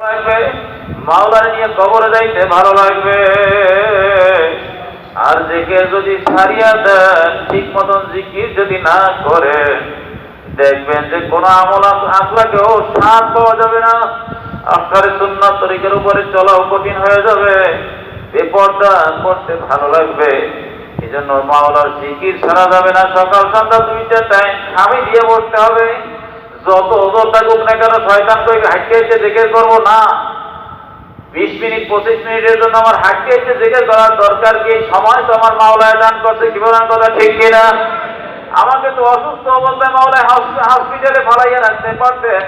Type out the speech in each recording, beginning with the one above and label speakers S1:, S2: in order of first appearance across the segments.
S1: লাগবে, মাওলার নিয়ে কবরে যাইতে ভালো লাগবে। আর জিকির যদি ছাড়িয়া দেন, ঠিক মতন জিকির যদি না করে, দেখবেন যে কোন আমল আখলাকেও স্বাদ পাওয়া যাবে না। আখলারে সুন্নাত তরিকার উপরে চলাও কঠিন হয়ে যাবে। বেপরদা করতে ভালো লাগবে। এই জন্য মাওলার জিকির ছাড়া যাবে না। সকাল সন্ধ্যা 2টা টাইম খামি দিয়ে বসতে হবে। যত ওজোর থাকুক না কেন, শয়তান কই হাঁটতে এসে জিকির করবো না। 20 মিনিট 25 মিনিটের জন্য আমার হাঁটতে এসে জিকির করার দরকার কি? সময় তো আমার মাওলায় দান করছে, কি বলেন কথা ঠিক কিনা? আমাকে তো অসুস্থ অবস্থায় মাওলায় হসপিটালে ফালাইয়া রাখতে পারতেন।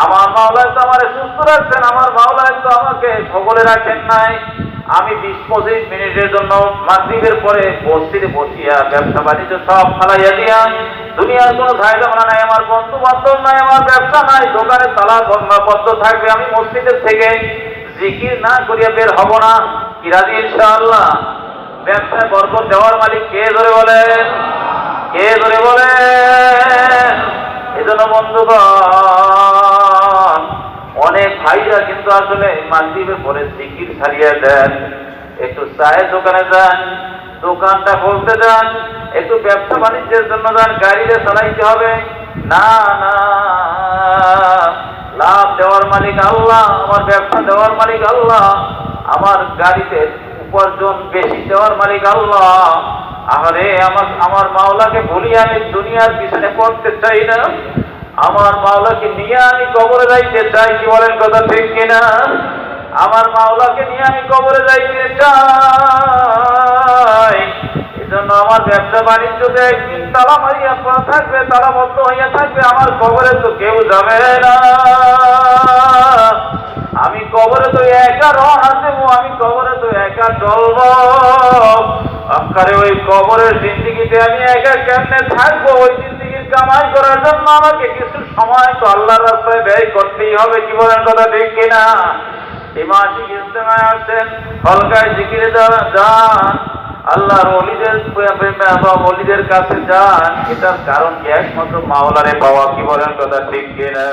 S1: আমার মাওলায় তো আমার সুস্থ রাখছেন। আমার মাওলায় তো আমাকে সকলে রাখেন নাই। আমি 20-25 মিনিটের জন্য মাগরিবের পরে মসজিদে বসিয়া ব্যবসা বাণিজ্য সব ফালাইয়া দিয়া, দুনিয়ার কোনো ঝামেলা নাই, আমার বন্ধু বান্ধব নাই, আমার ব্যবসা নাই, দোকানে তালা বন্ধ থাকবে, আমি মসজিদের থেকে জিকির না করিয়া বের হব না। কি রাজি ইনশাআল্লাহ? ব্যবসায় বরকত দেওয়ার মালিক কে? ধরে বলেন, কে? ধরে বলেন। এজন্য বন্ধুগণ, অনেক ভাইরা কিন্তু আসলে মাগরিবের পরে জিকির ছাড়িয়ে দেন। একটু চায়ের দোকানে যান, দোকানটা খুলতে যান, একটু ব্যবসা বাণিজ্যের জন্য যান, গাড়িতে চালাইতে হবে না। না, লাভ দেওয়ার মালিক আল্লাহ, আমার ব্যবসা দেওয়ার মালিক আল্লাহ, আমার গাড়িতে উপার্জন বেশি দেওয়ার মালিক আল্লাহ। আরে আমার মাওলাকে ভুলি আমি দুনিয়ার পিছনে পড়তে চাই না। আমার মাওলাকে নিয়ে আমি কবরে যাইতে চাই। কি বলেন কথা ঠিক কিনা? আমার মাওলাকে নিয়ে আমি কবরে যাইতে চাই। এজন্য আমার ব্যবসা বাণিজ্যতে একদিন তালা মারিয়া পড়া থাকবে, তালাবদ্ধ হইয়া থাকবে। আমার কবরে তো কেউ যাবে না। আমি কবরে তো একা রওনা দেবো, আমি কবরে তো একা চলব। আখেরে ওই কবরের জিন্দেগিতে আমি একা কেমনে থাকবো? ওই জিন্দেগির কামাই করার জন্য আমাকে কিছু সময় তো আল্লাহর রাস্তায় ব্যয় করতেই হবে। কি বলেন কথা ঠিক কিনা? এই মাসিক ইজতেমায় আসেন, হলকায় জিকিরে যান, আল্লাহর ওলিদের কাছে যান। এটার কারণ কি? একমাত্র মাওলারে পাওয়া। কি বলেন কথা ঠিক কিনা?